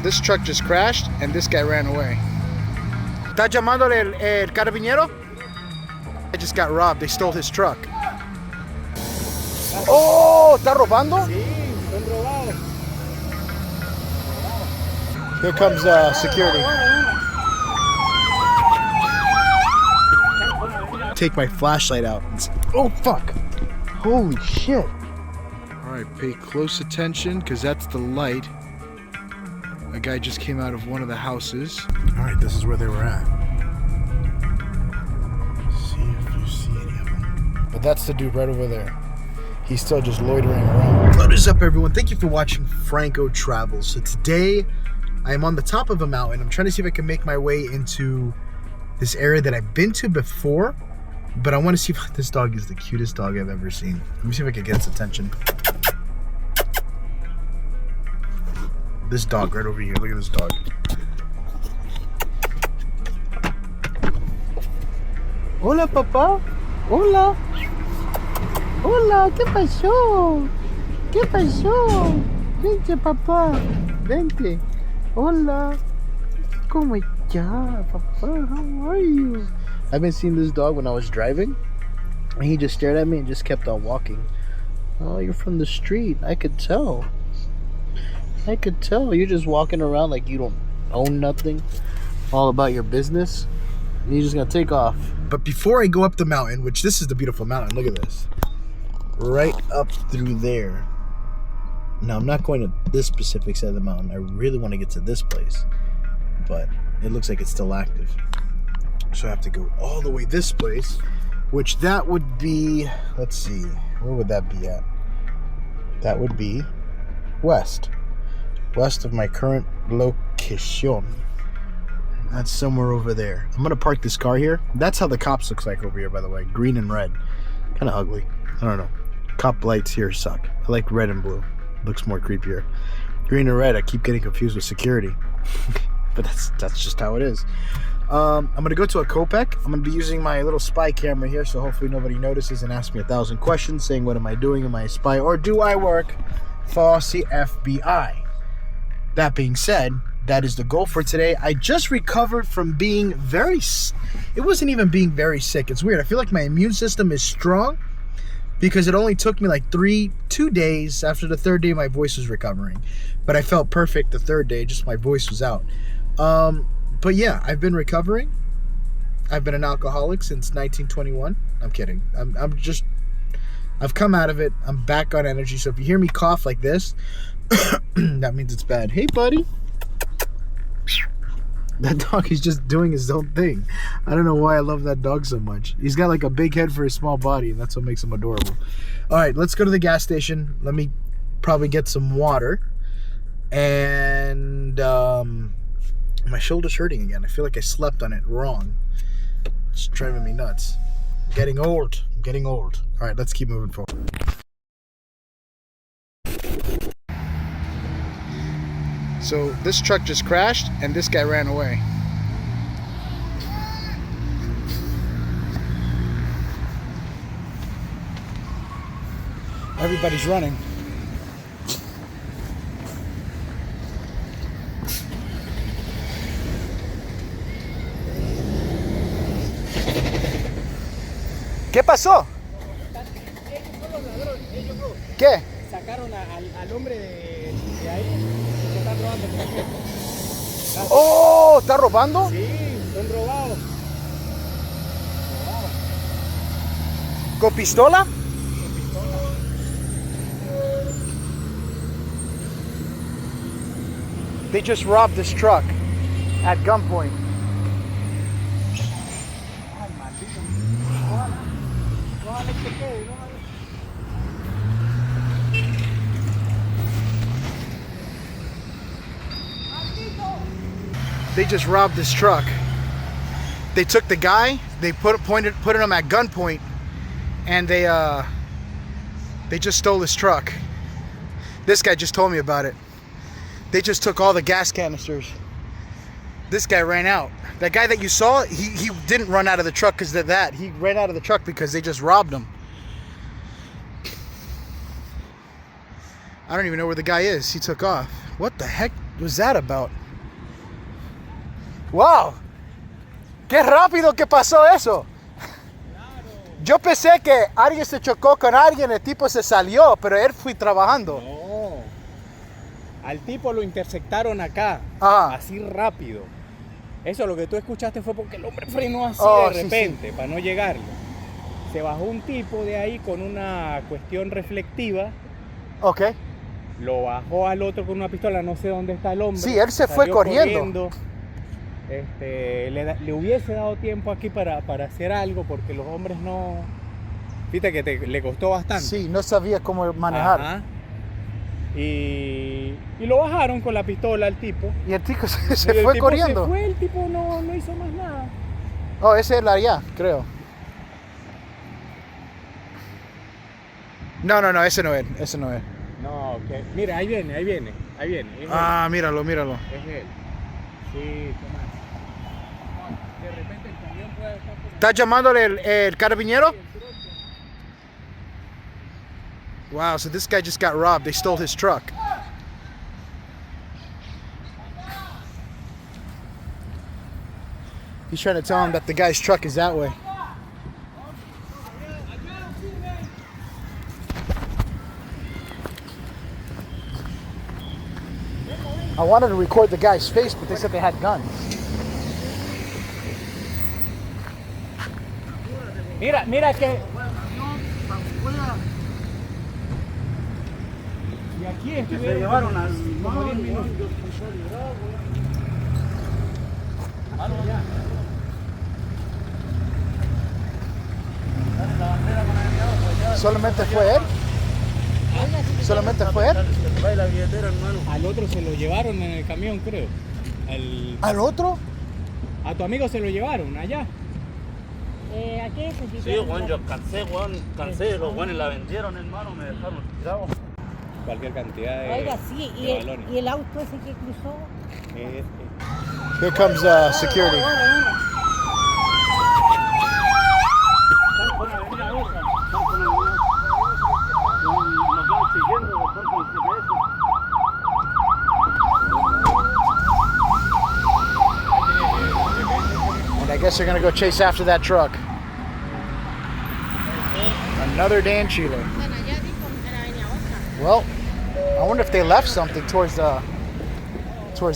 this truck just crashed and this guy ran away. ¿Está llamando el carabinero? I just got robbed. They stole his truck. Oh, ¿está robando? Sí, son robados. Here comes security. Take my flashlight out. Oh, fuck. Holy shit. All right, pay close attention because that's the light. A guy just came out of one of the houses. All right, this is where they were at. See if you see any of them. But that's the dude right over there. He's still just loitering around. What is up, everyone? Thank you for watching Franco Travels. So today, I am on the top of a mountain. I'm trying to see if I can make my way into this area that I've been to before, but I want to see if this dog is the cutest dog I've ever seen. Let me see if I can get its attention. This dog right over here. Look at this dog. Hola, papá. Hola. Hola, ¿qué pasó? ¿Qué pasó? Vente, papá. Vente. Hola. ¿Cómo está, papá? How are you? I've been seeing this dog when I was driving, and he just stared at me and just kept on walking. Oh, you're from the street. I could tell. I could tell. You're just walking around like you don't own nothing. All about your business. And you're just gonna take off. But before I go up the mountain, which this is the beautiful mountain, look at this. Right up through there. Now, I'm not going to this specific side of the mountain. I really want to get to this place, but it looks like it's still active. So I have to go all the way this place, which that would be, let's see, where would that be at? That would be west of my current location. That's somewhere over there. I'm gonna park this car here. That's how the cops looks like over here, by the way. Green and red. Kind of ugly. I don't know. Cop lights here suck. I like red and blue. Looks more creepier. Green and red, I keep getting confused with security. But that's just how it is. I'm gonna go to a Kopek. I'm gonna be using my little spy camera here, so hopefully nobody notices and asks me 1,000 questions saying, what am I doing? Am I a spy? Or do I work for the FBI? That being said, that is the goal for today. I just recovered from being it wasn't even being very sick. It's weird. I feel like my immune system is strong because it only took me like 2 days. After the third day, my voice was recovering. But I felt perfect the third day, just my voice was out. But yeah, I've been recovering. I've been an alcoholic since 1921. I'm kidding. I've come out of it. I'm back on energy. So if you hear me cough like this, that means it's bad. Hey, buddy. That dog is just doing his own thing. I don't know why I love that dog so much. He's got like a big head for his small body, and that's what makes him adorable. All right, let's go to the gas station. Let me probably get some water. And my shoulder's hurting again. I feel like I slept on it wrong. It's driving me nuts. I'm getting old. I'm getting old. All right, let's keep moving forward. So this truck just crashed and this guy ran away. Everybody's running. ¿Qué pasó? ¿Qué? Sacaron al hombre de ahí. Se están robando. Oh, ¿está robando? Sí, son robados. ¿Con pistola? They just robbed this truck at gunpoint. They just robbed this truck. They took the guy, they put him at gunpoint, and they just stole his truck. This guy just told me about it. They just took all the gas canisters. This guy ran out. That guy that you saw, he didn't run out of the truck because of that. He ran out of the truck because they just robbed him. I don't even know where the guy is. He took off. What the heck? was that about? ¡Wow! ¡Qué rápido que pasó eso! Yo pensé que alguien se chocó con alguien, el tipo se salió, pero él fue trabajando. No. Al tipo lo interceptaron acá, así rápido. Eso lo que tú escuchaste fue porque el hombre frenó así de repente, para no llegarle. Se bajó un tipo de ahí con una cuestión reflectiva. Ok. Lo bajó al otro con una pistola, no sé dónde está el hombre. Sí, él se fue corriendo. Le hubiese dado tiempo aquí para hacer algo, porque los hombres no... Viste que le costó bastante. Sí, no sabía cómo manejar. Ajá. Y lo bajaron con la pistola al tipo. Y el tipo se fue corriendo. Se fue, el tipo no hizo más nada. Oh, ese es el allá, creo. No, ese no es. No, ok. Mira, ahí viene. Es Míralo. él. Es él. Sí, toma. De repente el camión puede estar... ¿Estás llamándole el carabinero? Wow, so this guy just got robbed. They stole his truck. He's trying to tell him that the guy's truck is that way. I wanted to record the guy's face, but they said they had guns. Mira que... Y aquí estuvieron... Se llevaron al... como 10 minutos. ¿Solamente fue él? ¿Solamente fue él? Al otro se lo llevaron en el camión, creo. ¿Al otro? A tu amigo se lo llevaron allá. Aquí sí, Juan, yo cansé, los buenos la vendieron, hermano, me dejaron tirado. Cualquier cantidad de... Oiga, sí, y el auto ese que cruzó. Here comes security. And I guess they're gonna go chase after that truck. Another day in Chile. Well, I wonder if they left something towards the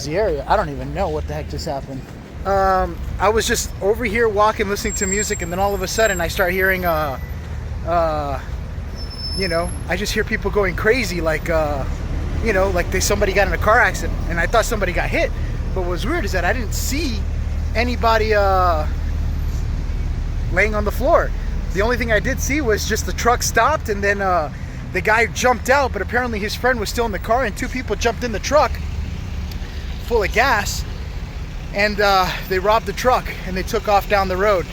area. I don't even know what the heck just happened. I was just over here walking, listening to music, and then all of a sudden I start hearing, I just hear people going crazy, like, like somebody got in a car accident, and I thought somebody got hit. But what was weird is that I didn't see anybody laying on the floor. The only thing I did see was just the truck stopped, and then the guy jumped out, but apparently his friend was still in the car, and two people jumped in the truck full of gas, and they robbed the truck, and they took off down the road.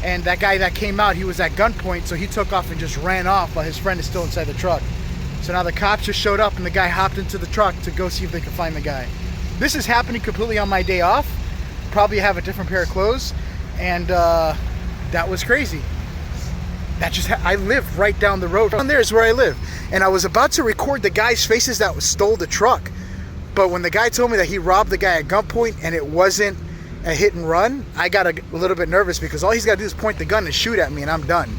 And that guy that came out, he was at gunpoint, so he took off and just ran off while his friend is still inside the truck. So now the cops just showed up, and the guy hopped into the truck to go see if they could find the guy. This is happening completely on my day off. Probably have a different pair of clothes, and that was crazy. I live right down the road. Down there is where I live. And I was about to record the guy's faces that stole the truck. But when the guy told me that he robbed the guy at gunpoint and it wasn't a hit and run, I got a little bit nervous, because all he's got to do is point the gun and shoot at me and I'm done.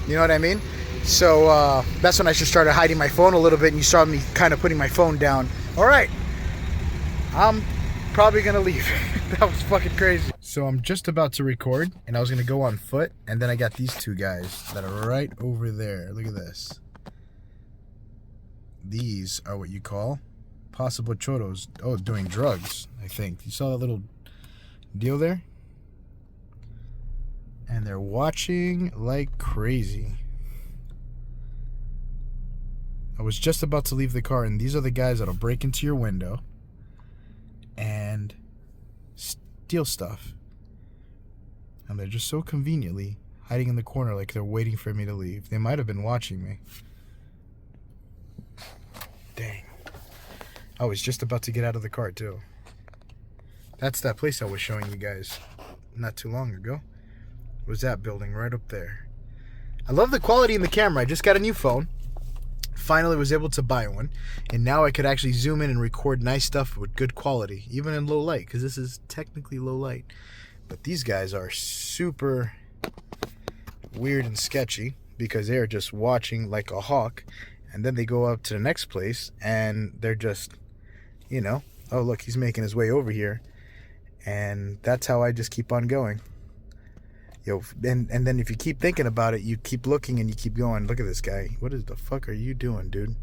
You know what I mean? So that's when I just started hiding my phone a little bit, and you saw me kind of putting my phone down. All right. I'm probably going to leave. That was fucking crazy. So I'm just about to record, and I was going to go on foot, and then I got these two guys that are right over there. Look at this. These are what you call possible choros. Oh, doing drugs, I think. You saw that little deal there? And they're watching like crazy. I was just about to leave the car, and these are the guys that'll break into your window and steal stuff. And they're just so conveniently hiding in the corner like they're waiting for me to leave. They might have been watching me. Dang. I was just about to get out of the car too. That's that place I was showing you guys not too long ago. Was that building right up there. I love the quality in the camera. I just got a new phone. finally was able to buy one, and now I could actually zoom in and record nice stuff with good quality, even in low light, because this is technically low light. But these guys are super weird and sketchy, because they are just watching like a hawk, and then they go up to the next place and they're just, you know, oh look, he's making his way over here, and that's how I just keep on going. Yo, and then if you keep thinking about it, you keep looking and you keep going. Look at this guy. What the fuck are you doing, dude?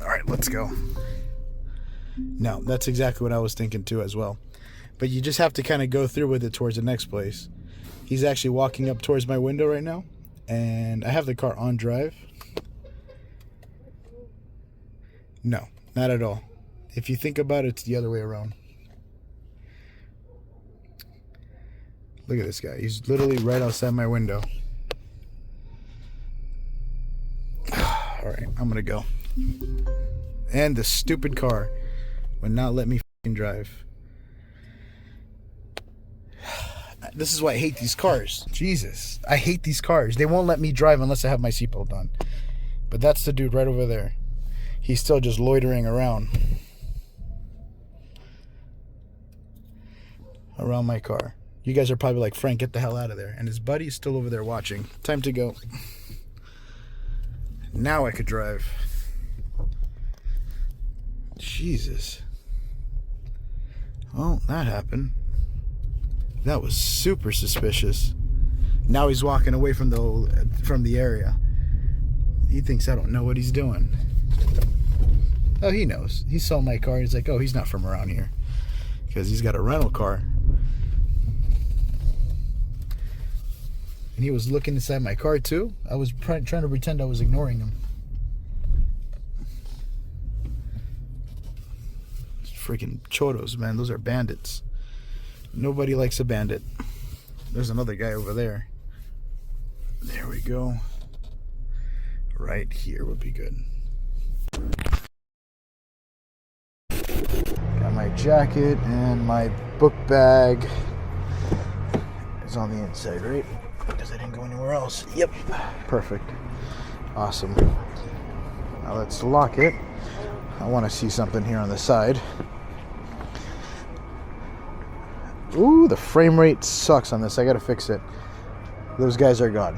All right, let's go. No, that's exactly what I was thinking too as well. But you just have to kind of go through with it towards the next place. He's actually walking up towards my window right now, and I have the car on drive. No, not at all. If you think about it, it's the other way around. Look at this guy. He's literally right outside my window. Alright, I'm gonna go. And the stupid car would not let me fucking drive. This is why I hate these cars. Jesus. I hate these cars. They won't let me drive unless I have my seatbelt on. But that's the dude right over there. He's still just loitering around. Around my car. You guys are probably like, Frank, get the hell out of there. And his buddy is still over there watching. Time to go. Now I could drive. Jesus. Oh, that happened. That was super suspicious. Now he's walking away from the area. He thinks I don't know what he's doing. Oh, he knows. He saw my car. He's like, oh, he's not from around here. Because he's got a rental car. And he was looking inside my car too. I was trying to pretend I was ignoring him. Freaking choros, man. Those are bandits. Nobody likes a bandit. There's another guy over there. There we go. Right here would be good. Got my jacket and my book bag. It's on the inside, right? Because I didn't go anywhere else. Yep. Perfect. Awesome. Now let's lock it. I want to see something here on the side. Ooh, the frame rate sucks on this. I gotta fix it. Those guys are gone.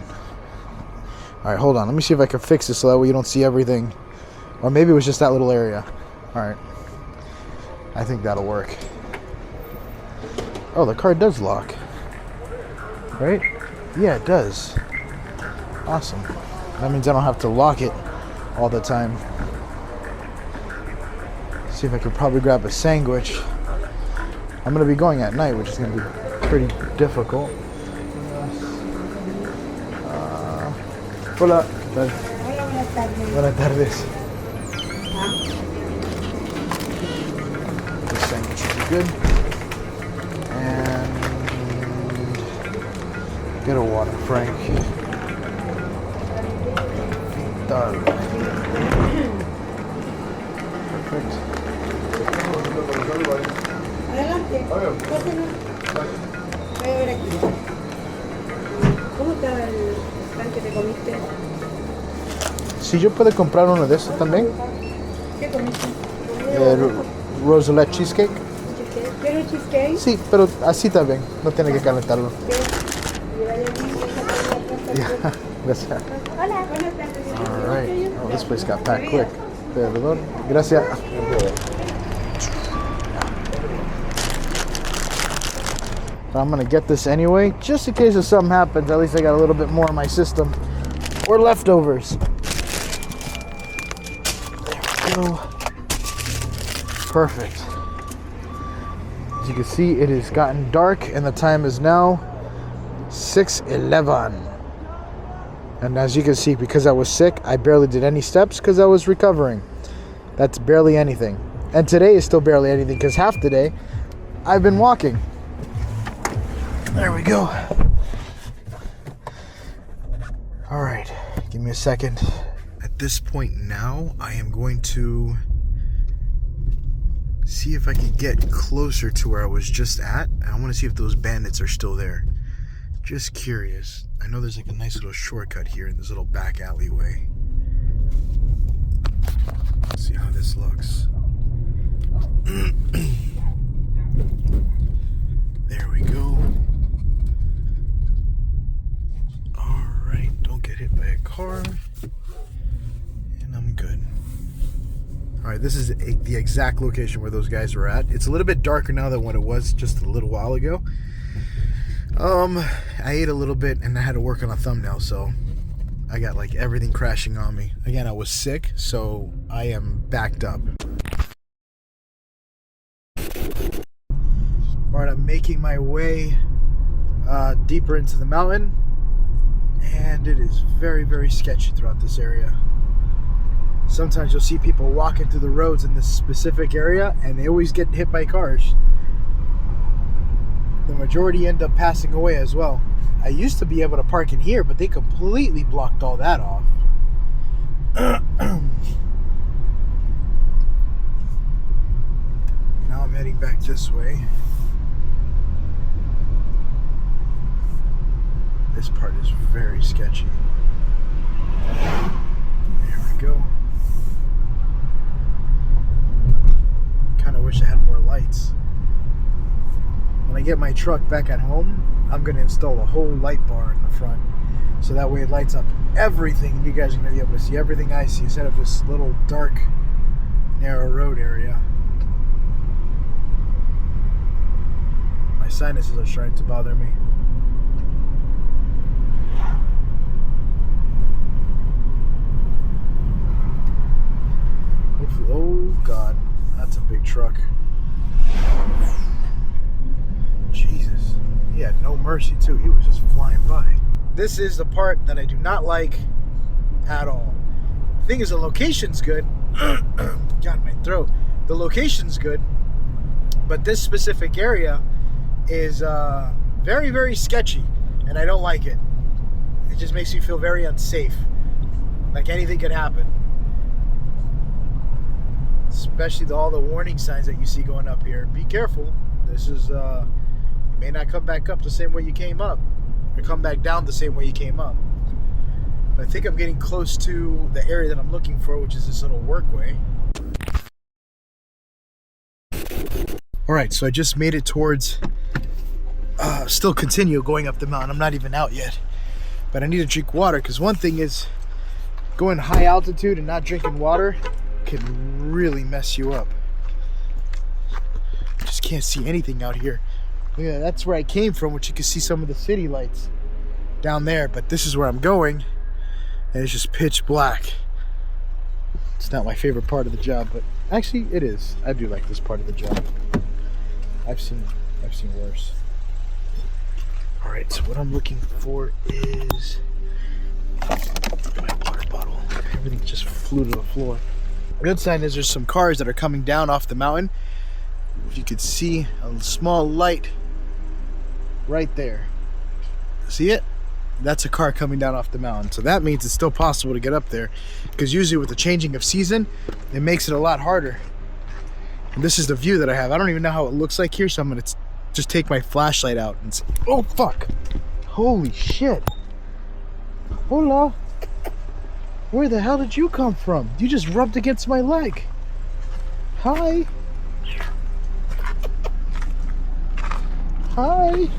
Alright, hold on. Let me see if I can fix this so that way you don't see everything. Or maybe it was just that little area. Alright. I think that'll work. Oh, the car does lock. Right? Yeah, it does. Awesome. That means I don't have to lock it all the time. See if I could probably grab a sandwich. I'm going to be going at night, which is going to be pretty difficult. Hola. ¿Qué tal? Buenas tardes. This sandwich should be good. And get a water, Frank. Done. Perfect. Adelante. Pásenlo. Voy a ver aquí. ¿Cómo está el pan que te comiste? Si yo puedo comprar uno de estos también. ¿Qué comiste? Roselle cheesecake. ¿Quiero cheesecake? Sí, pero así también. No tiene que calentarlo. Yeah, gracias. Hola. Buenas tardes. All right. Oh, this place got packed quick. Perdón. Gracias. I'm gonna get this anyway, just in case if something happens. At least I got a little bit more in my system, or leftovers. There we go. Perfect. As you can see, it has gotten dark, and the time is now 6:11. And as you can see, because I was sick, I barely did any steps because I was recovering. That's barely anything. And today is still barely anything because half the day I've been walking. There we go. All right, give me a second. At this point now, I am going to see if I can get closer to where I was just at. I want to see if those bandits are still there. Just curious. I know there's like a nice little shortcut here in this little back alleyway. Let's see how this looks. There we go. Alright, don't get hit by a car. And I'm good. Alright, this is the exact location where those guys were at. It's a little bit darker now than what it was just a little while ago. I ate a little bit and I had to work on a thumbnail, so I got like everything crashing on me. Again, I was sick, so I am backed up. Alright, I'm making my way deeper into the mountain, and it is very, very sketchy throughout this area. Sometimes you'll see people walking through the roads in this specific area, and they always get hit by cars. The majority end up passing away as well. I used to be able to park in here, but they completely blocked all that off. Now I'm heading back this way. This part is very sketchy. There we go. Kind of wish I had more lights. When I get my truck back at home, I'm going to install a whole light bar in the front. So that way it lights up everything. You guys are going to be able to see everything I see instead of this little dark, narrow road area. My sinuses are starting to bother me. Oh God, that's a big truck. Jesus, he had no mercy too. He was just flying by. This is the part that I do not like at all. The thing is, the location's good. God, my throat. The location's good, but this specific area is very, very sketchy, and I don't like it. It just makes me feel very unsafe. Like anything could happen. Especially all the warning signs that you see going up here. Be careful. This is, you may not come back up the same way you came up, or come back down the same way you came up. But I think I'm getting close to the area that I'm looking for, which is this little workway. Alright, so I just made it towards, still continue going up the mountain. I'm not even out yet. But I need to drink water, because one thing is, going high altitude and not drinking water can really mess you up. Just can't see anything out here. Yeah, that's where I came from, which you can see some of the city lights down there, but this is where I'm going, and it's just pitch black. It's not my favorite part of the job, but actually it is. I do like this part of the job. I've seen worse. All right, so what I'm looking for is my water bottle. Everything just flew to the floor. The good sign is there's some cars that are coming down off the mountain. If you could see a small light right there. See it? That's a car coming down off the mountain. So that means it's still possible to get up there, because usually with the changing of season, it makes it a lot harder. And this is the view that I have. I don't even know how it looks like here, so I'm going to just take my flashlight out and see. Oh, fuck. Holy shit. Hola. Where the hell did you come from? You just rubbed against my leg. Hi. Hi.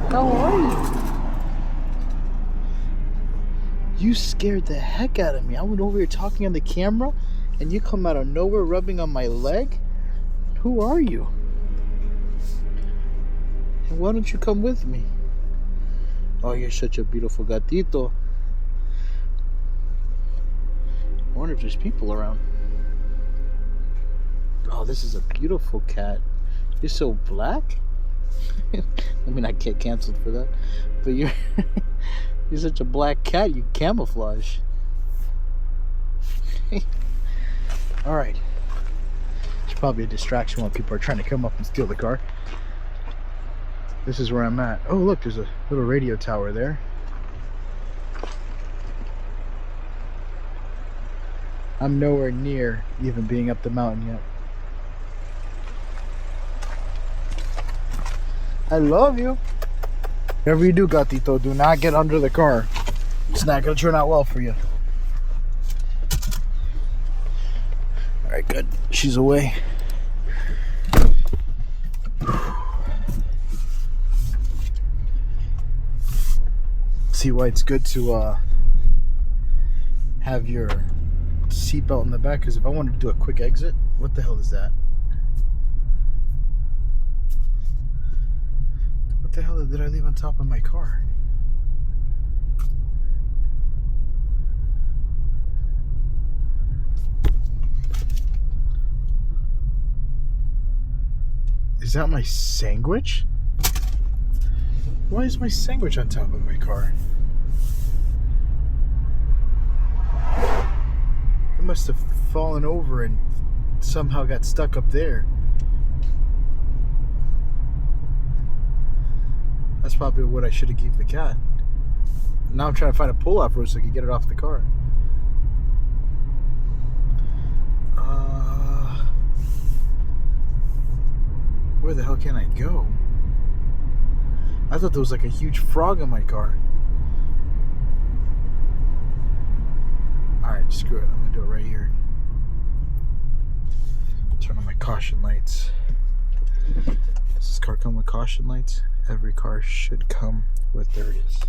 How are you? You scared the heck out of me. I went over here talking on the camera, and you come out of nowhere rubbing on my leg? Who are you? And why don't you come with me? Oh, you're such a beautiful gatito. I wonder if there's people around. Oh, this is a beautiful cat. You're so black. I mean, I get canceled for that, but you're you're such a black cat. You camouflage. All right. It's probably a distraction while people are trying to come up and steal the car. This is where I'm at. Oh, look, there's a little radio tower there. I'm nowhere near even being up the mountain yet. I love you. Whatever you do, gatito, do not get under the car. It's not going to turn out well for you. She's away. See why it's good to have your seatbelt in the back, because if I wanted to do a quick exit, what the hell is that? What the hell did I leave on top of my car? Is that my sandwich? Why is my sandwich on top of my car? It must have fallen over and somehow got stuck up there. That's probably what I should have given the cat. Now I'm trying to find a pull-off road so I can get it off the car. Where the hell can I go? I thought there was like a huge frog in my car. Alright, screw it. I'm gonna do it right here. Turn on my caution lights. Does this car come with caution lights? Every car should come with, there it is.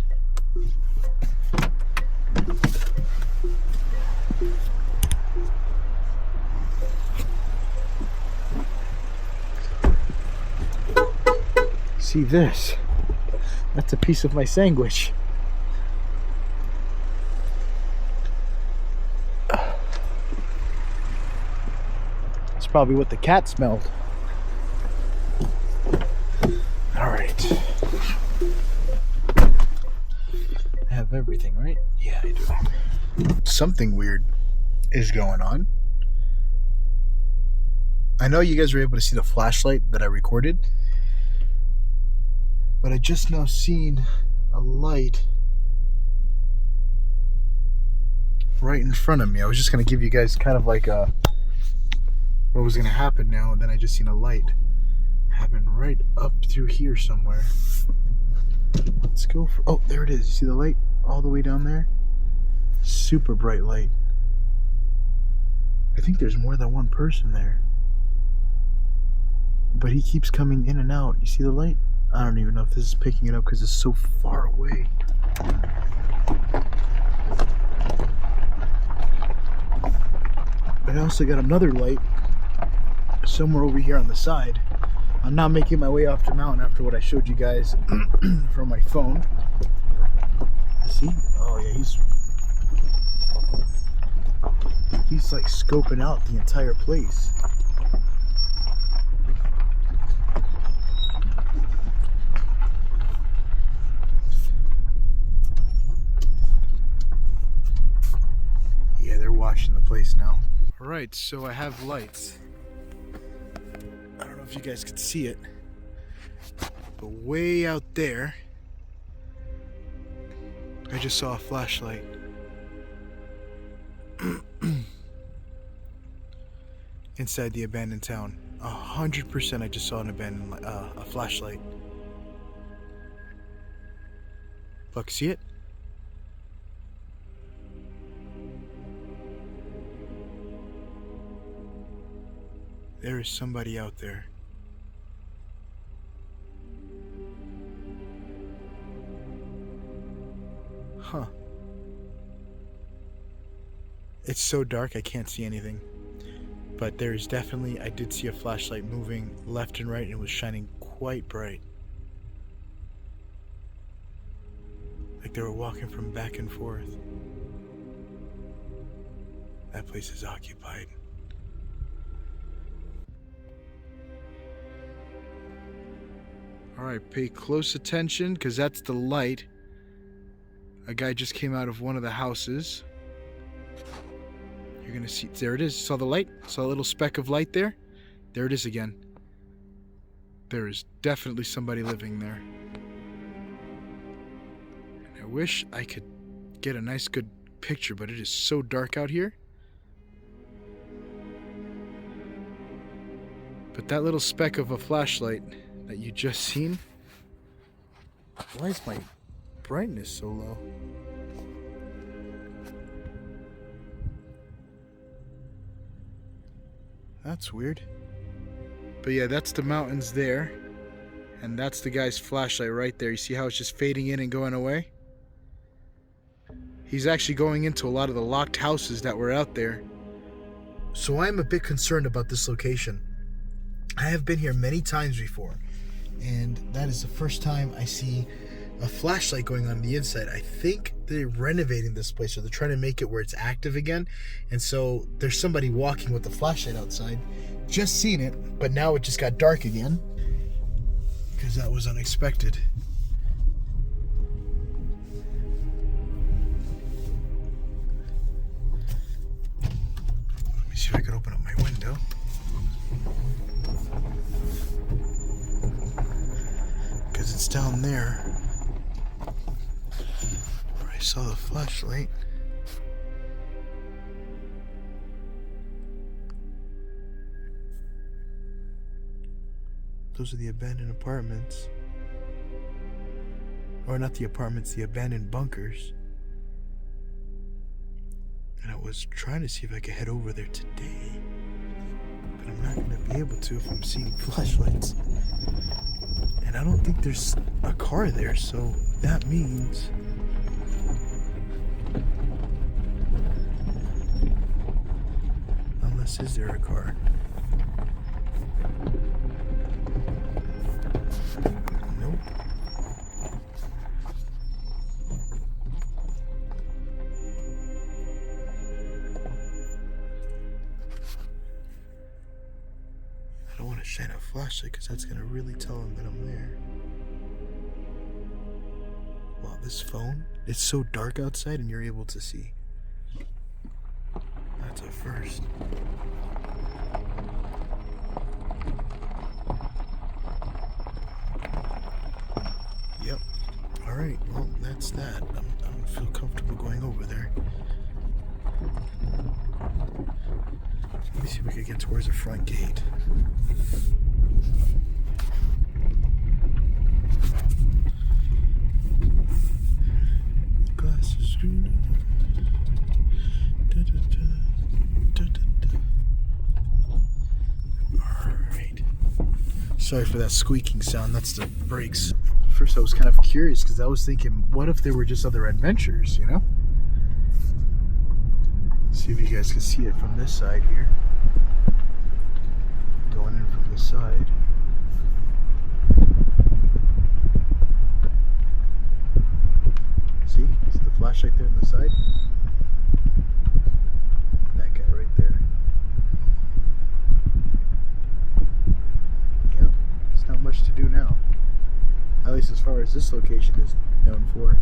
See this? That's a piece of my sandwich. That's probably what the cat smelled. Alright. I have everything, right? Yeah, I do. Something weird is going on. I know you guys were able to see the flashlight that I recorded, but I just now seen a light right in front of me. I was just going to give you guys kind of like what was going to happen now, and then I just seen a light happen right up through here somewhere. Let's go for, oh, there it is. You see the light all the way down there? Super bright light. I think there's more than one person there. But he keeps coming in and out. You see the light? I don't even know if this is picking it up because it's so far away. I also got another light somewhere over here on the side. I'm now making my way off the mountain after what I showed you guys from my phone. See? Oh yeah, he's like scoping out the entire place. Yeah, they're watching the place now. Alright, so I have lights. I don't know if you guys could see it, but way out there, I just saw a flashlight. Inside the abandoned town. 100% I just saw an abandoned, a flashlight. Look, see it? There is somebody out there. Huh. It's so dark I can't see anything. But there is definitely, I did see a flashlight moving left and right, and it was shining quite bright. Like they were walking from back and forth. That place is occupied. Alright, pay close attention, because that's the light. A guy just came out of one of the houses. You're gonna see, there it is. Saw the light? Saw a little speck of light there? There it is again. There is definitely somebody living there. And I wish I could get a nice good picture, but it is so dark out here. But that little speck of a flashlight that you just seen, why is my brightness so low? That's weird. But yeah, that's the mountains there. And that's the guy's flashlight right there. You see how it's just fading in and going away? He's actually going into a lot of the locked houses that were out there. So I'm a bit concerned about this location. I have been here many times before, and that is the first time I see a flashlight going on the inside. I think they're renovating this place, or they're trying to make it where it's active again. And so there's somebody walking with the flashlight outside. Just seen it, but now it just got dark again, because that was unexpected. Let me see if I can open up my window. Because it's down there where I saw the flashlight. Those are the abandoned apartments. Or not the apartments, the abandoned bunkers. And I was trying to see if I could head over there today. But I'm not going to be able to if I'm seeing flashlights. And I don't think there's a car there, so that means... Unless, is there a car? Nope. I don't want to shine a flashlight because that's going to really tell them that I'm there. Wow, this phone, it's so dark outside and you're able to see. That's a first. Yep. Alright, well, that's that. I don't feel comfortable going over there. Let me see if we can get towards the front gate. Glasses. Alright. Sorry for that squeaking sound, that's the brakes. First I was kind of curious because I was thinking, what if there were just other adventures, you know? See if you guys can see it from this side here. Going in from this side. See? See the flashlight there on the side? That guy right there. Yep, there's not much to do now. At least as far as this location is known for.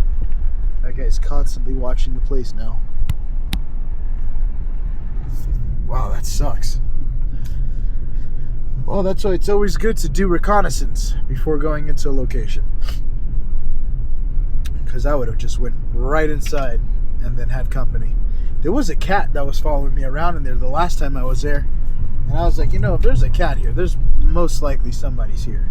That guy's constantly watching the place now. Wow, that sucks. Well, that's why it's always good to do reconnaissance before going into a location. Because I would have just went right inside and then had company. There was a cat that was following me around in there the last time I was there. And I was like, you know, if there's a cat here, there's most likely somebody's here.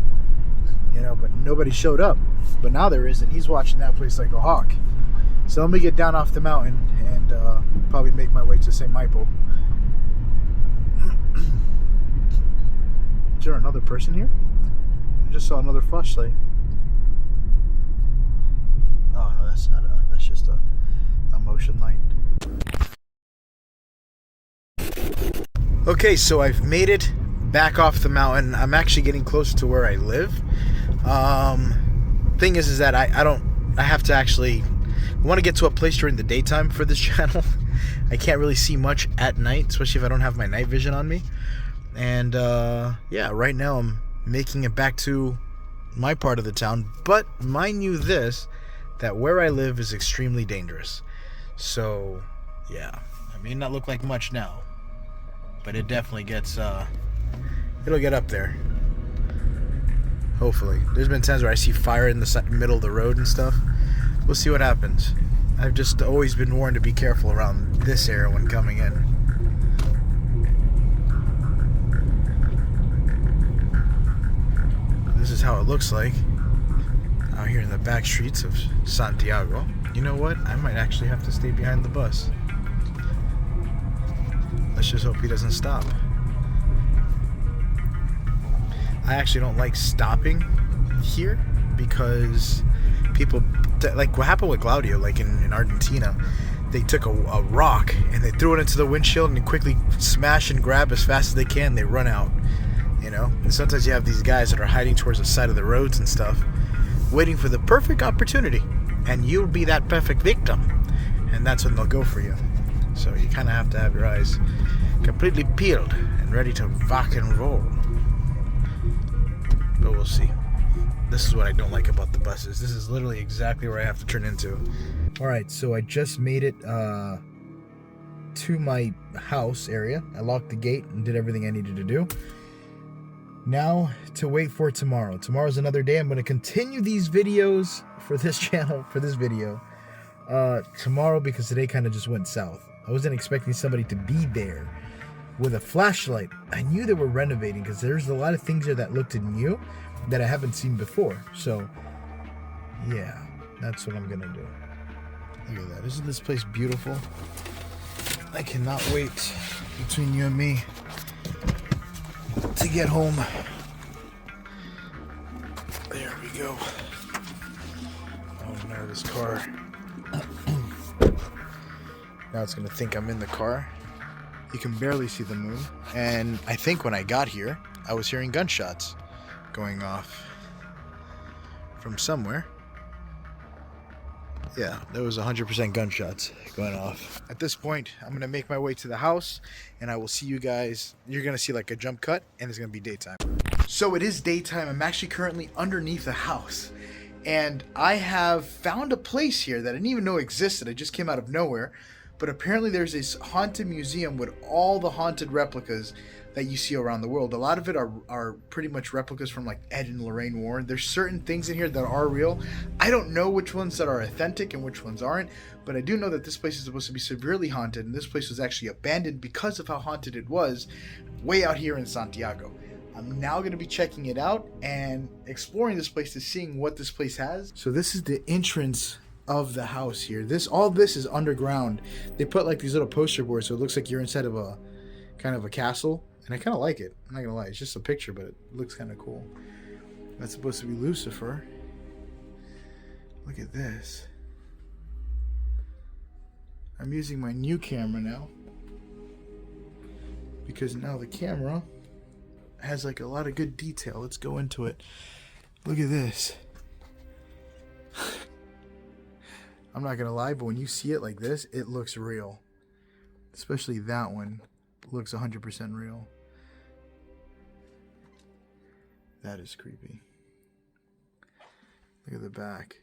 You know, but nobody showed up. But now there is, and he's watching that place like a hawk. So let me get down off the mountain and probably make my way to St. Michael. Is there another person here? I just saw another flashlight. Oh no, that's not that's just a motion light. Okay, so I've made it back off the mountain. I'm actually getting closer to where I live. Thing is that I have to actually want to get to a place during the daytime for this channel. I can't really see much at night, especially if I don't have my night vision on me. And yeah, right now I'm making it back to my part of the town. But mind you this, that where I live is extremely dangerous. So yeah, I may not look like much now, but it definitely gets it'll get up there. Hopefully. There's been times where I see fire in the middle of the road and stuff. We'll see what happens. I've just always been warned to be careful around this area when coming in. This is how it looks like out here in the back streets of Santiago. You know what? I might actually have to stay behind the bus. Let's just hope he doesn't stop. I actually don't like stopping here because people, like what happened with Claudio, like in Argentina, they took a rock and they threw it into the windshield and quickly smash and grab as fast as they can. They run out, you know. And sometimes you have these guys that are hiding towards the side of the roads and stuff, waiting for the perfect opportunity, and you'll be that perfect victim, and that's when they'll go for you. So you kind of have to have your eyes completely peeled and ready to rock and roll. But we'll see. This is what I don't like about the buses. This is literally exactly where I have to turn into. Alright, so I just made it to my house area. I locked the gate and did everything I needed to do. Now to wait for tomorrow. Tomorrow's another day. I'm going to continue these videos for this channel, for this video, tomorrow, because today kind of just went south. I wasn't expecting somebody to be there with a flashlight. I knew they were renovating because there's a lot of things there that looked new that I haven't seen before. So yeah, that's what I'm gonna do. Look at that. Isn't this place beautiful? I cannot wait, between you and me, to get home. There we go. Oh, now this car. Now it's gonna think I'm in the car. You can barely see the moon. And I think when I got here, I was hearing gunshots going off from somewhere. Yeah, there was 100% gunshots going off. At this point, I'm gonna make my way to the house, and I will see you guys. You're gonna see like a jump cut, and it's gonna be daytime. So it is daytime. I'm actually currently underneath the house, and I have found a place here that I didn't even know existed. It just came out of nowhere. But apparently there's this haunted museum with all the haunted replicas that you see around the world. A lot of it are pretty much replicas from like Ed and Lorraine Warren. There's certain things in here that are real. I don't know which ones that are authentic and which ones aren't, but I do know that this place is supposed to be severely haunted, and this place was actually abandoned because of how haunted it was way out here in Santiago. I'm now going to be checking it out and exploring this place to seeing what this place has. So this is the entrance of the house here. All this is underground. They put like these little poster boards so it looks like you're inside of a kind of a castle, and I kind of like it. I'm not gonna lie, it's just a picture, but it looks kind of cool. That's supposed to be Lucifer. Look at this. I'm using my new camera now because now the camera has like a lot of good detail. Let's go into it. Look at this. I'm not gonna lie, but when you see it like this, it looks real. Especially that one looks 100% real. That is creepy. Look at the back.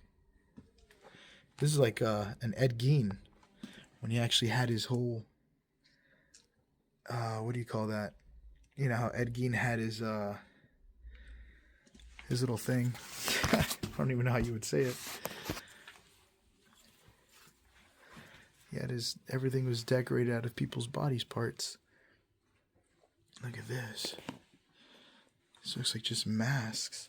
This is like an Ed Gein when he actually had his whole what do you call that? You know how Ed Gein had his little thing. I don't even know how you would say it. Yeah, everything was decorated out of people's bodies parts. Look at this. This looks like just masks.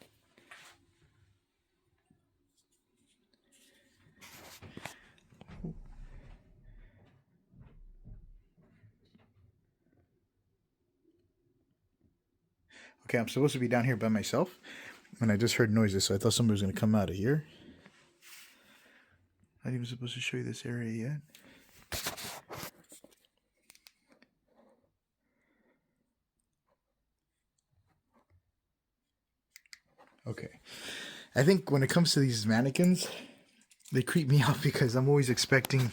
Okay, I'm supposed to be down here by myself, and I just heard noises, so I thought somebody was going to come out of here. Not even supposed to show you this area yet. Okay, I think when it comes to these mannequins, they creep me out because I'm always expecting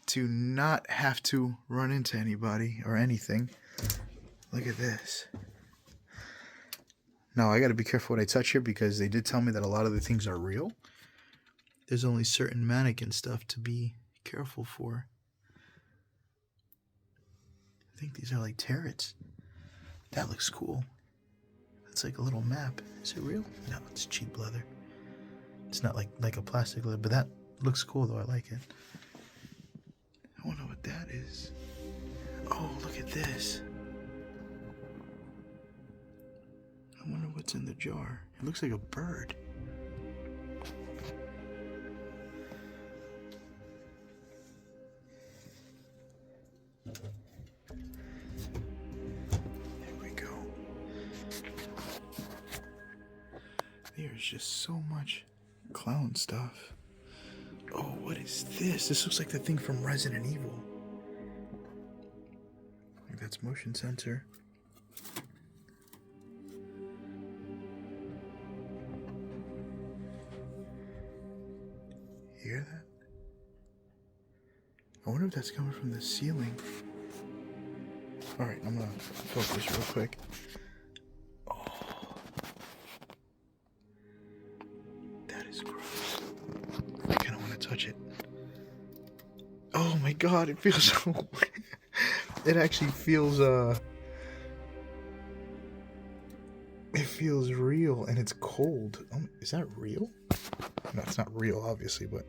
to not have to run into anybody or anything. Look at this. Now, I got to be careful what I touch here because they did tell me that a lot of the things are real. There's only certain mannequin stuff to be careful for. I think these are like turrets. That looks cool. It's like a little map. Is it real? No, it's cheap leather. It's not like a plastic leather, but that looks cool though. I like it. I wonder what that is. Oh, look at this. I wonder what's in the jar. It looks like a bird. There we go. There's just so much clown stuff. Oh, what is this? This looks like the thing from Resident Evil. I think that's motion sensor. Hear that? I wonder if that's coming from the ceiling. Alright, I'm gonna focus real quick. Oh. That is gross. I kinda wanna touch it. Oh my god, it feels so it actually feels it feels real and it's cold. Is that real? No, it's not real, obviously, but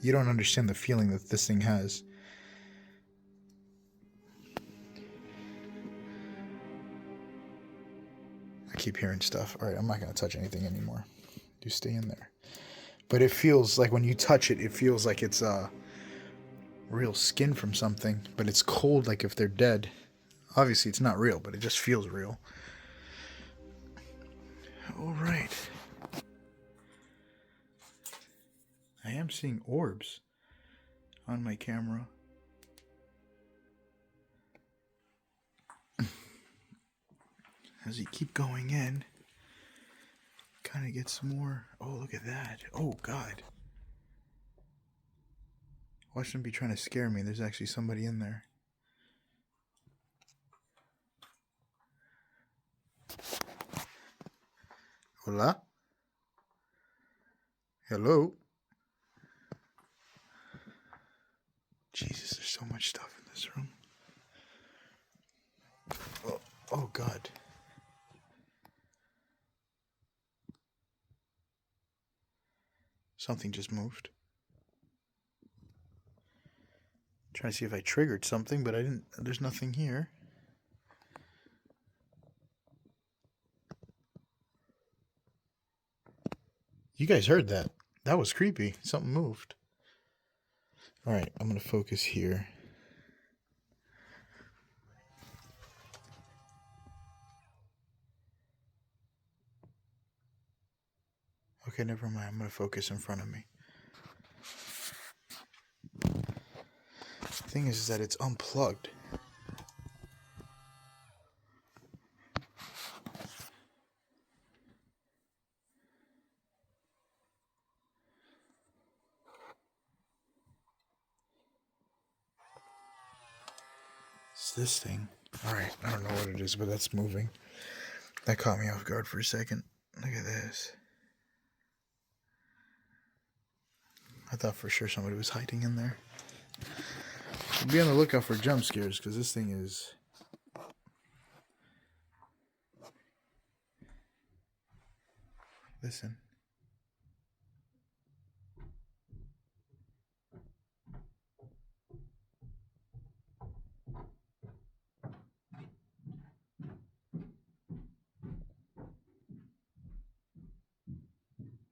you don't understand the feeling that this thing has. I keep hearing stuff. Alright, I'm not going to touch anything anymore. You stay in there. But it feels like when you touch it, it feels like it's real skin from something. But it's cold like if they're dead. Obviously, it's not real, but it just feels real. Alright. I am seeing orbs on my camera. As you keep going in, kind of gets more. Oh, look at that. Oh, God. Watch them be trying to scare me. There's actually somebody in there. Hola? Hello? Jesus, there's so much stuff in this room. Oh God. Something just moved. Trying to see if I triggered something, but I didn't. There's nothing here. You guys heard that. That was creepy. Something moved. Alright, I'm going to focus here. Okay, never mind. I'm going to focus in front of me. The thing is that it's unplugged. It's this thing. Alright, I don't know what it is, but that's moving. That caught me off guard for a second. Look at this. I thought for sure somebody was hiding in there. Be on the lookout for jump scares, because this thing is... Listen.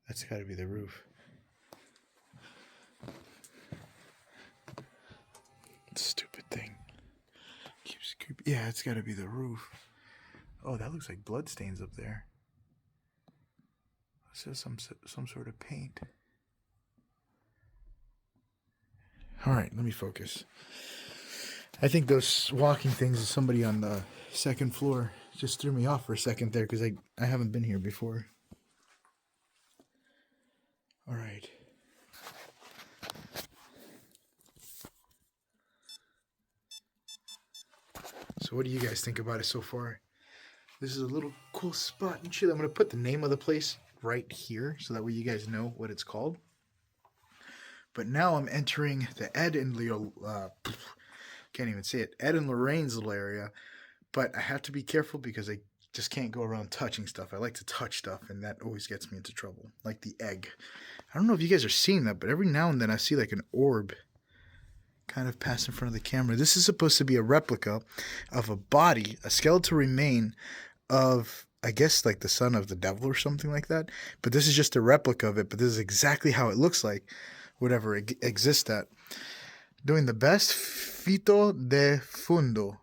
That's got to be the roof. Stupid thing. Keeps creepy. Yeah, it's got to be the roof. Oh, that looks like blood stains up there. This is some sort of paint. All right, let me focus. I think those walking things is somebody on the second floor. Just threw me off for a second there because I haven't been here before. All right. So what do you guys think about it so far? This is a little cool spot and chill. I'm going to put the name of the place right here so that way you guys know what it's called. But now I'm entering the Ed and Leo, can't even say it, Ed and Lorraine's little area. But I have to be careful because I just can't go around touching stuff. I like to touch stuff and that always gets me into trouble. Like the egg. I don't know if you guys are seeing that, but every now and then I see like an orb kind of pass in front of the camera. This is supposed to be a replica of a body, a skeletal remain of, I guess, like the son of the devil or something like that. But this is just a replica of it, but this is exactly how it looks like, whatever it exists at. Doing the best, fito de fundo.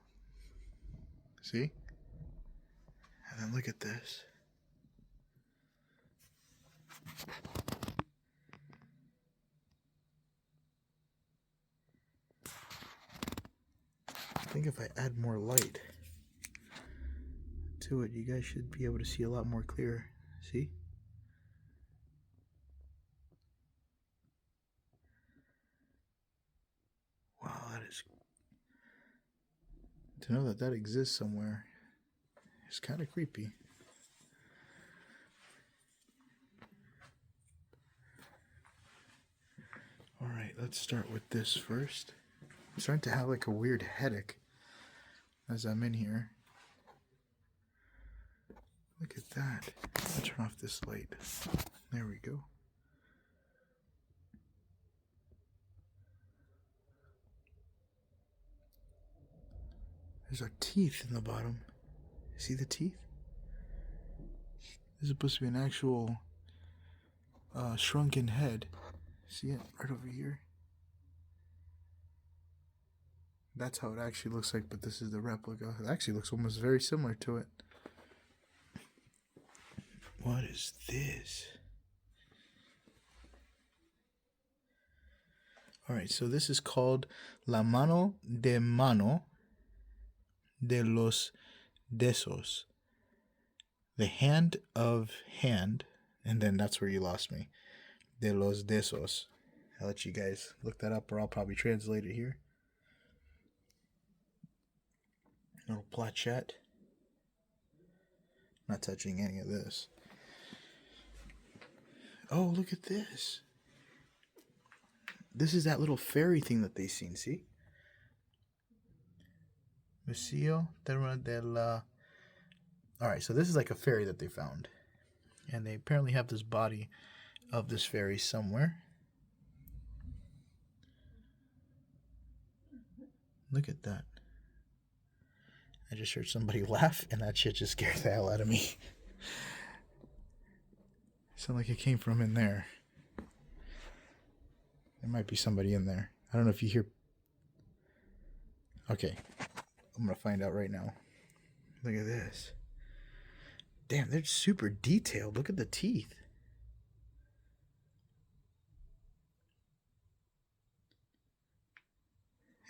See? And look at this. I think if I add more light to it, you guys should be able to see a lot more clear. See? Wow, that is... To know that that exists somewhere is kind of creepy. Alright, let's start with this first. I'm starting to have like a weird headache as I'm in here. Look at that. I'll turn off this light. There we go. There's our teeth in the bottom. See the teeth? This is supposed to be an actual shrunken head. See it right over here? That's how it actually looks like, but this is the replica. It actually looks almost very similar to it. What is this? Alright, so this is called La Mano de los Desos. The hand of hand, and then that's where you lost me. De los Desos. I'll let you guys look that up, or I'll probably translate it here. Little planchette. Not touching any of this. Oh, look at this. This is that little fairy thing that they seen, see? Museo Terra della... Alright, so this is like a fairy that they found. And they apparently have this body of this fairy somewhere. Look at that. I just heard somebody laugh, and that shit just scared the hell out of me. Sound like it came from in there. There might be somebody in there. I don't know if you hear... Okay. I'm going to find out right now. Look at this. Damn, they're super detailed. Look at the teeth.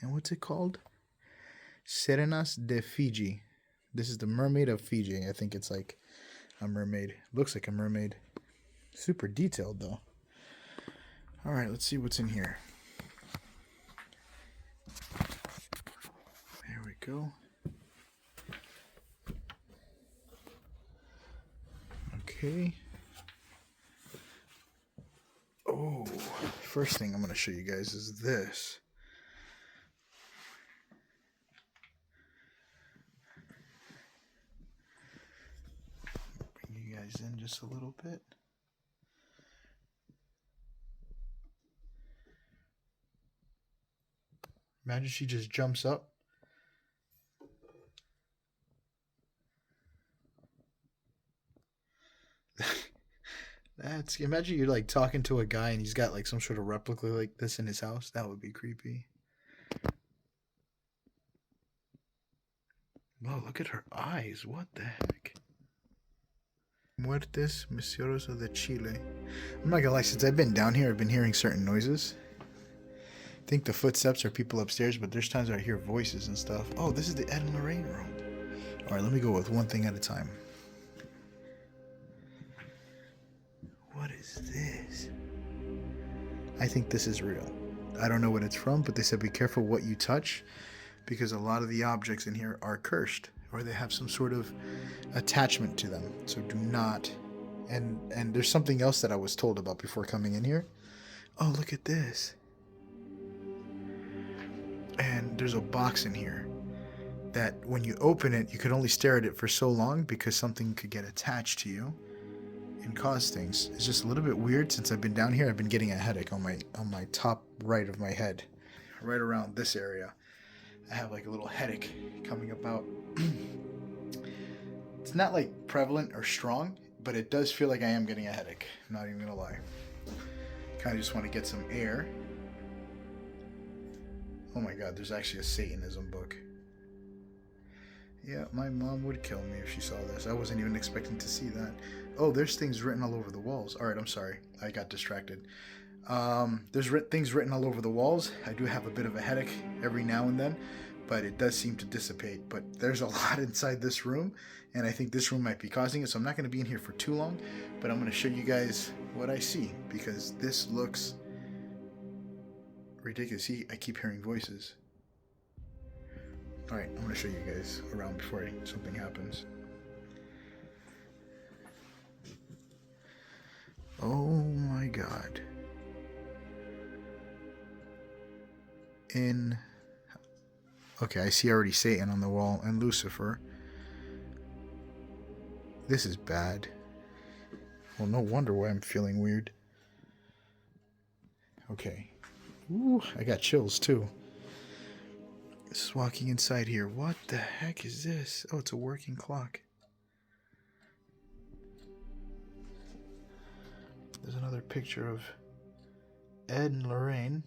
And what's it called? Serenas de Fiji. This is the mermaid of Fiji. I think it's like a mermaid. Looks like a mermaid. Super detailed though. Alright, let's see what's in here. There we go. Okay. Oh, first thing I'm going to show you guys is this. Bring you guys in just a little bit. Imagine she just jumps up. Imagine you're like talking to a guy and he's got like some sort of replica like this in his house. That would be creepy. Whoa, look at her eyes. What the heck? Muertes Misteriosos de Chile. I'm not gonna lie, since I've been down here, I've been hearing certain noises. I think the footsteps are people upstairs, but there's times I hear voices and stuff. Oh, this is the Ed and Lorraine room. Alright, let me go with one thing at a time. What is this? I think this is real. I don't know what it's from, but they said be careful what you touch because a lot of the objects in here are cursed or they have some sort of attachment to them. So do not. And there's something else that I was told about before coming in here. Oh, look at this. And there's a box in here that when you open it, you could only stare at it for so long because something could get attached to you and cause things. It's just a little bit weird. Since I've been down here, I've been getting a headache on my top right of my head, right around this area. I have like a little headache coming about. It's not like prevalent or strong, but it does feel like I am getting a headache. I'm not even gonna lie. Kind of just want to get some air. Oh my god, there's actually a Satanism book. Yeah, my mom would kill me if she saw this. I wasn't even expecting to see that. Oh, there's things written all over the walls. All right, I'm sorry. I got distracted. There's things written all over the walls. I do have a bit of a headache every now and then, but it does seem to dissipate. But there's a lot inside this room, and I think this room might be causing it, so I'm not going to be in here for too long, but I'm going to show you guys what I see, because this looks ridiculous. See, I keep hearing voices. Alright, I'm going to show you guys around before something happens. Oh my god. Okay, I see already Satan on the wall and Lucifer. This is bad. Well, no wonder why I'm feeling weird. Okay. Ooh, I got chills too. Just walking inside here. What the heck is this? Oh, it's a working clock. There's another picture of Ed and Lorraine.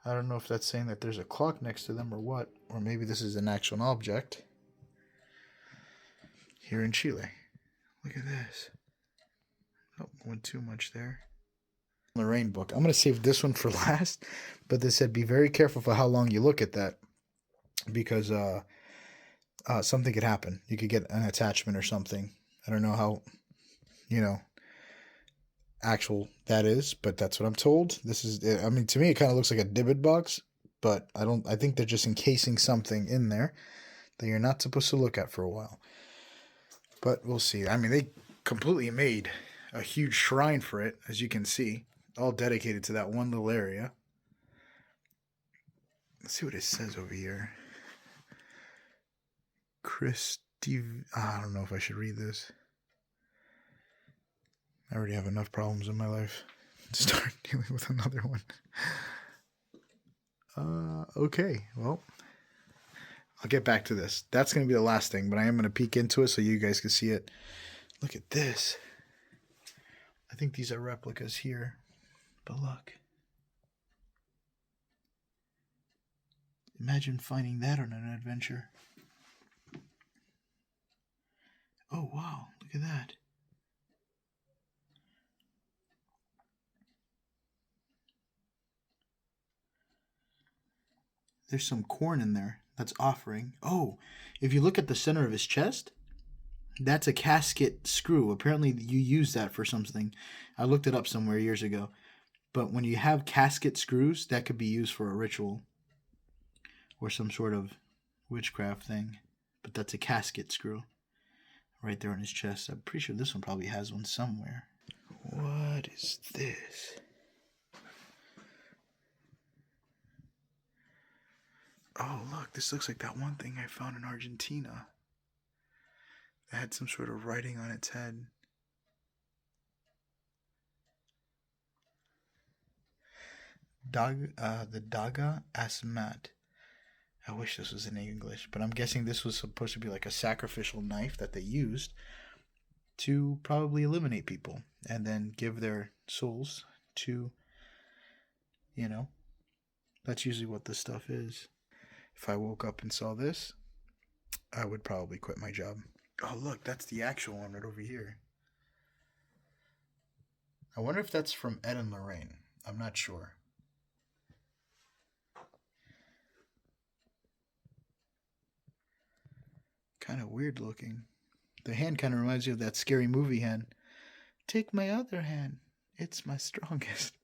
I don't know if that's saying that there's a clock next to them or what. Or maybe this is an actual object. Here in Chile. Look at this. Oh, went too much there. Lorraine book. I'm going to save this one for last, but this said be very careful for how long you look at that, because something could happen. You could get an attachment or something. I don't know how, actual that is, but that's what I'm told. This is, I mean, to me it kind of looks like a Dibbit box, but I think they're just encasing something in there that you're not supposed to look at for a while. But we'll see. I mean, they completely made a huge shrine for it, as you can see. All dedicated to that one little area. Let's see what it says over here. I don't know if I should read this. I already have enough problems in my life to start dealing with another one. Okay, well, I'll get back to this. That's going to be the last thing, but I am going to peek into it so you guys can see it. Look at this. I think these are replicas here. But look. Imagine finding that on an adventure. Oh, wow. Look at that. There's some corn in there that's offering. Oh, if you look at the center of his chest, that's a casket screw. Apparently you use that for something. I looked it up somewhere years ago. But when you have casket screws, that could be used for a ritual or some sort of witchcraft thing. But that's a casket screw right there on his chest. I'm pretty sure this one probably has one somewhere. What is this? Oh, look, this looks like that one thing I found in Argentina. It had some sort of writing on its head. The Daga Asmat. I wish this was in English, but I'm guessing this was supposed to be like a sacrificial knife that they used to probably eliminate people and then give their souls to, that's usually what this stuff is. If I woke up and saw this, I would probably quit my job. Oh, look, that's the actual one right over here. I wonder if that's from Ed and Lorraine. I'm not sure. Kind of weird looking. The hand kind of reminds you of that scary movie hand. Take my other hand. It's my strongest.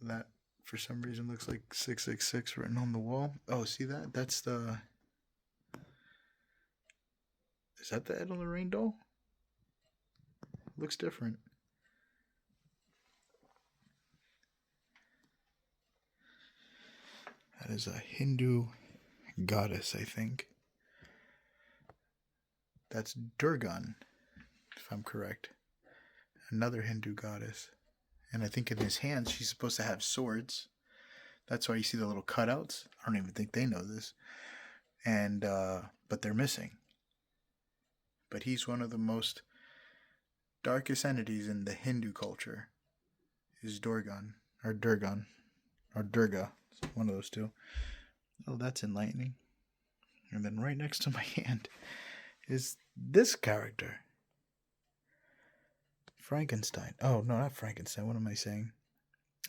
That, for some reason, looks like 666 written on the wall. Oh, see that? That's the... Is that the Ed and Lorraine doll? Looks different. That is a Hindu goddess, I think. That's Durgan, if I'm correct. Another Hindu goddess. And I think in his hands, she's supposed to have swords. That's why you see the little cutouts. I don't even think they know this. And, but they're missing. But he's one of the most darkest entities in the Hindu culture. Is Durgan, or Durga. One of those two. Oh, that's enlightening. And then right next to my hand is this character. Frankenstein. Oh, no, not Frankenstein. What am I saying?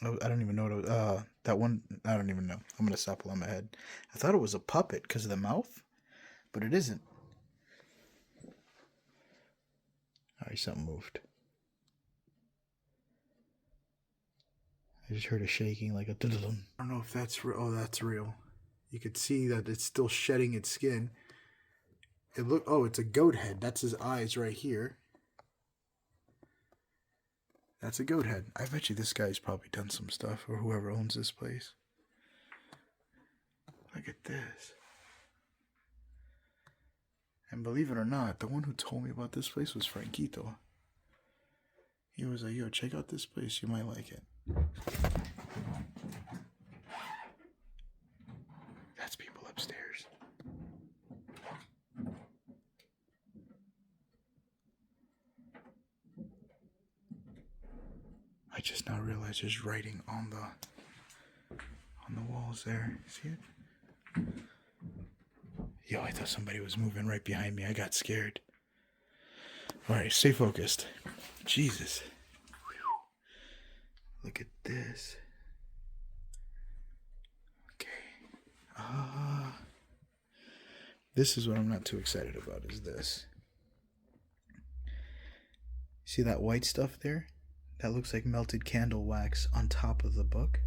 Oh, I don't even know what it was. That one, I don't even know. I'm going to stop while I'm ahead. I thought it was a puppet because of the mouth, but it isn't. Alright, something moved. I just heard a shaking like a dum. I don't know if that's real. Oh, that's real. You could see that it's still shedding its skin. It's a goat head. That's his eyes right here. That's a goat head. I bet you this guy's probably done some stuff, or whoever owns this place. Look at this. And believe it or not, the one who told me about this place was Frankito. He was like, yo, check out this place. You might like it. That's people upstairs. I just now realized there's writing on the walls there. See it? Yo, I thought somebody was moving right behind me. I got scared. Alright, stay focused. Jesus. Whew. Look at this. Okay. This is what I'm not too excited about, is this. See that white stuff there? That looks like melted candle wax on top of the book.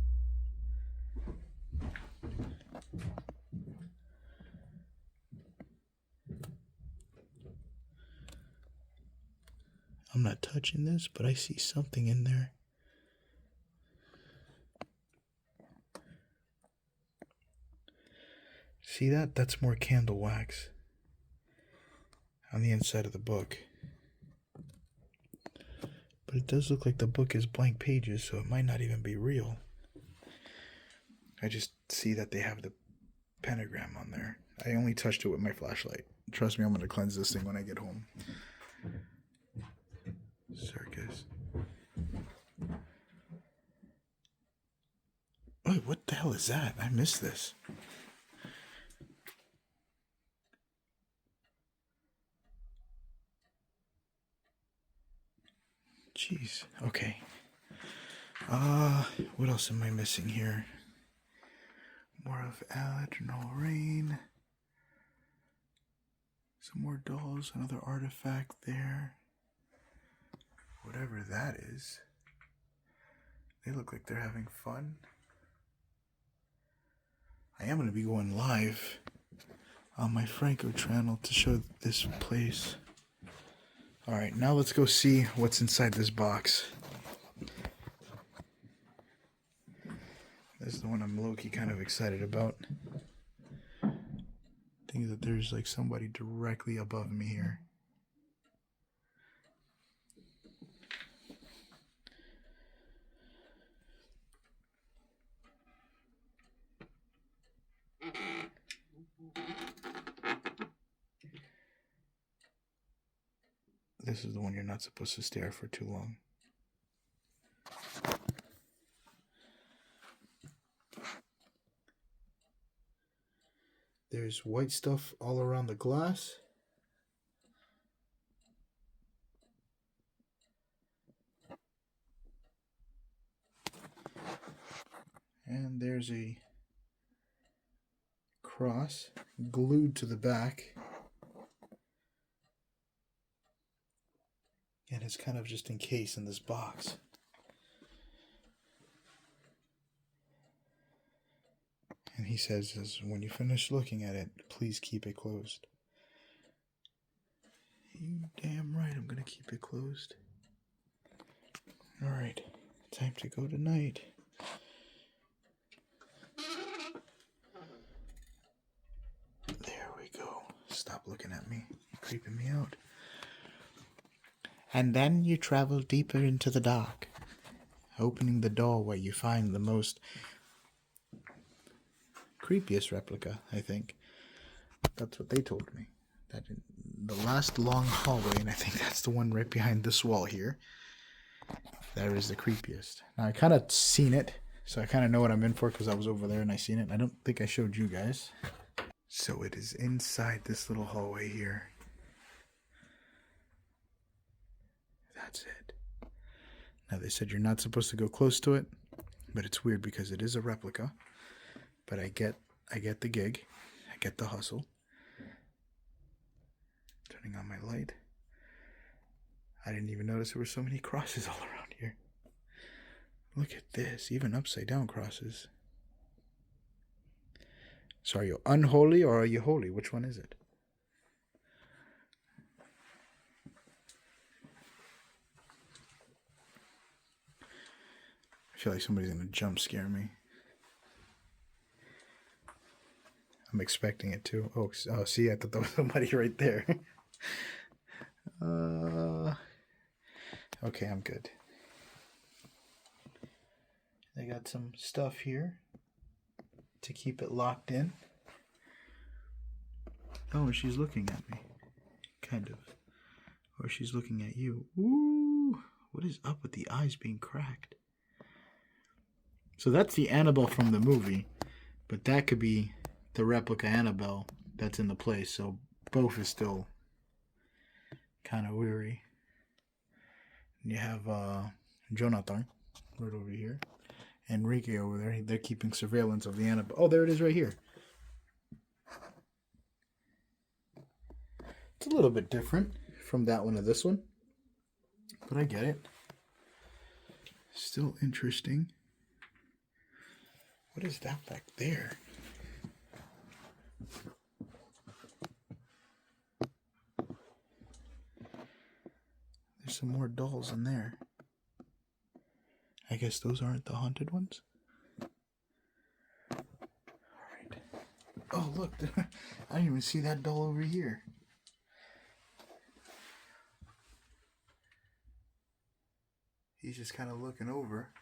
I'm not touching this, but I see something in there. See that? That's more candle wax on the inside of the book. But it does look like the book is blank pages, so it might not even be real. I just see that they have the pentagram on there. I only touched it with my flashlight. Trust me, I'm going to cleanse this thing when I get home. Circus. Oh, what the hell is that? I missed this. Jeez. Okay. What else am I missing here? More of Adrenal Rain. Some more dolls. Another artifact there. Whatever that is. They look like they're having fun. I am going to be going live on my Franco channel to show this place. Alright, now let's go see what's inside this box. This is the one I'm low-key kind of excited about. I think that there's like somebody directly above me here. This is the one you're not supposed to stare for too long. There's white stuff all around the glass. And there's a cross glued to the back. And it's kind of just encased in this box. And he says, when you finish looking at it, please keep it closed. You damn right I'm going to keep it closed. Alright, time to go tonight. There we go. Stop looking at me. You're creeping me out. And then you travel deeper into the dark, opening the doorway you find the most creepiest replica, I think. That's what they told me. That in the last long hallway, and I think that's the one right behind this wall here, there is the creepiest. Now I kind of seen it, So I kind of know what I'm in for because I was over there and I seen it. I don't think I showed you guys. So it is inside this little hallway here. That's it. Now they said you're not supposed to go close to it, but it's weird because it is a replica. But I get the gig. I get the hustle. Turning on my light. I didn't even notice there were so many crosses all around here. Look at this, even upside down crosses. So are you unholy or are you holy? Which one is it? I feel like somebody's gonna jump scare me. I'm expecting it to. Oh, see, I thought there was somebody right there. Okay, I'm good. They got some stuff here to keep it locked in. Oh, she's looking at me. Kind of. Or she's looking at you. Ooh, what is up with the eyes being cracked? So that's the Annabelle from the movie, but that could be the replica Annabelle that's in the place. So both is still kind of weary. And you have Jonathan right over here. Enrique over there. They're keeping surveillance of the Annabelle. Oh, there it is right here. It's a little bit different from that one to this one, but I get it. Still interesting. What is that back there? There's some more dolls in there. I guess those aren't the haunted ones. Alright. Oh, look. I didn't even see that doll over here. He's just kind of looking over.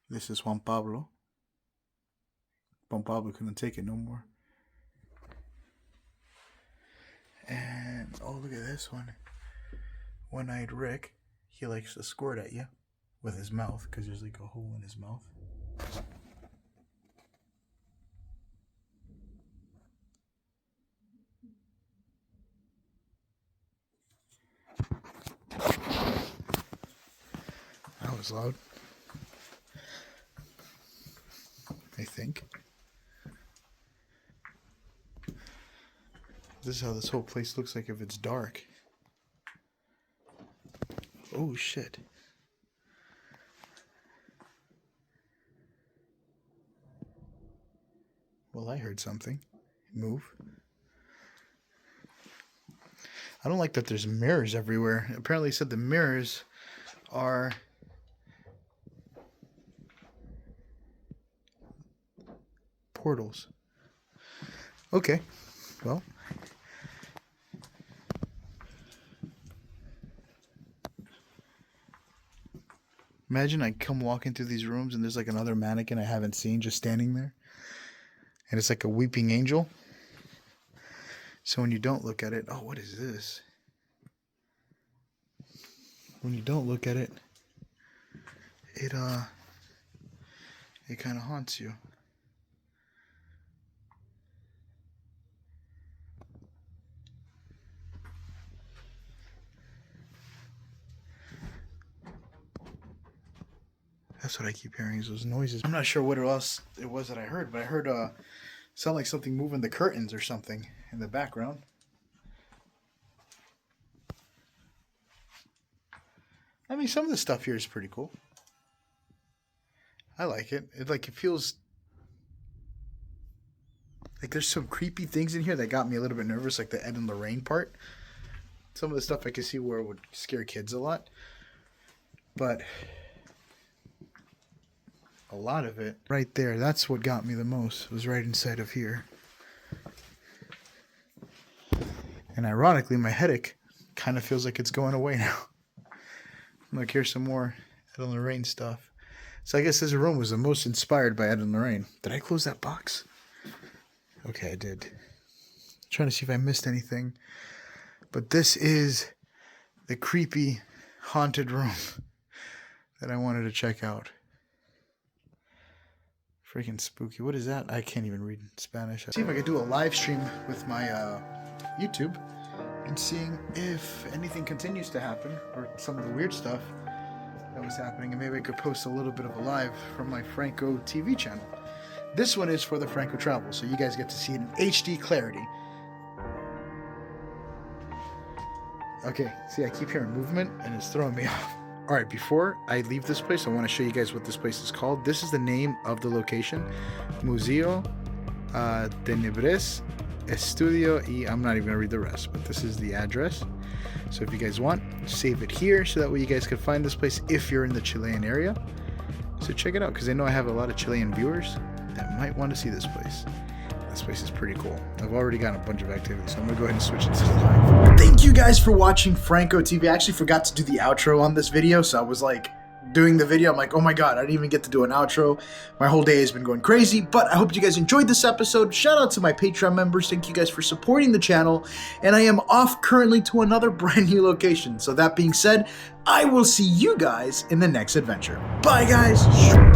This is Juan Pablo. Juan Pablo couldn't take it no more. And, oh, look at this one. One-eyed Rick. He likes to squirt at you with his mouth because there's like a hole in his mouth. That was loud. I think. This is how this whole place looks like if it's dark. Oh shit. Well, I heard something move. I don't like that there's mirrors everywhere. Apparently it said the mirrors are portals. Okay. Well, imagine I come walking through these rooms and there's like another mannequin I haven't seen just standing there. And it's like a weeping angel. So when you don't look at it, oh, what is this? When you don't look at it, it kind of haunts you. That's what I keep hearing is those noises. I'm not sure what else it was that I heard, but I heard sound like something moving the curtains or something in the background. I mean, some of the stuff here is pretty cool. I like it. It feels like there's some creepy things in here that got me a little bit nervous, like the Ed and Lorraine part. Some of the stuff I could see where it would scare kids a lot. But a lot of it right there, that's what got me the most, was right inside of here. And ironically, my headache kind of feels like it's going away now. Look, here's some more Ed and Lorraine stuff. So I guess this room was the most inspired by Ed and Lorraine. Did I close that box? Okay, I did. Trying to see if I missed anything. But this is the creepy haunted room that I wanted to check out. Freaking spooky. What is that? I can't even read Spanish. See if I could do a live stream with my YouTube and seeing if anything continues to happen or some of the weird stuff that was happening, and maybe I could post a little bit of a live from my Franco TV channel. This one is for the Franco Travel, so you guys get to see it in HD clarity. Okay, see, I keep hearing movement and it's throwing me off. Alright, before I leave this place, I want to show you guys what this place is called. This is the name of the location. Museo Tenebres Estudio y I'm not even going to read the rest, but this is the address. So if you guys want, save it here so that way you guys can find this place if you're in the Chilean area. So check it out, because I know I have a lot of Chilean viewers that might want to see this place. This place is pretty cool. I've already got a bunch of activities, so I'm going to go ahead and switch it to live. Thank you guys for watching Franco TV. I actually forgot to do the outro on this video, so I was like, doing the video, I'm like, oh my god, I didn't even get to do an outro. My whole day has been going crazy, but I hope you guys enjoyed this episode. Shout out to my Patreon members. Thank you guys for supporting the channel, and I am off currently to another brand new location. So that being said, I will see you guys in the next adventure. Bye, guys.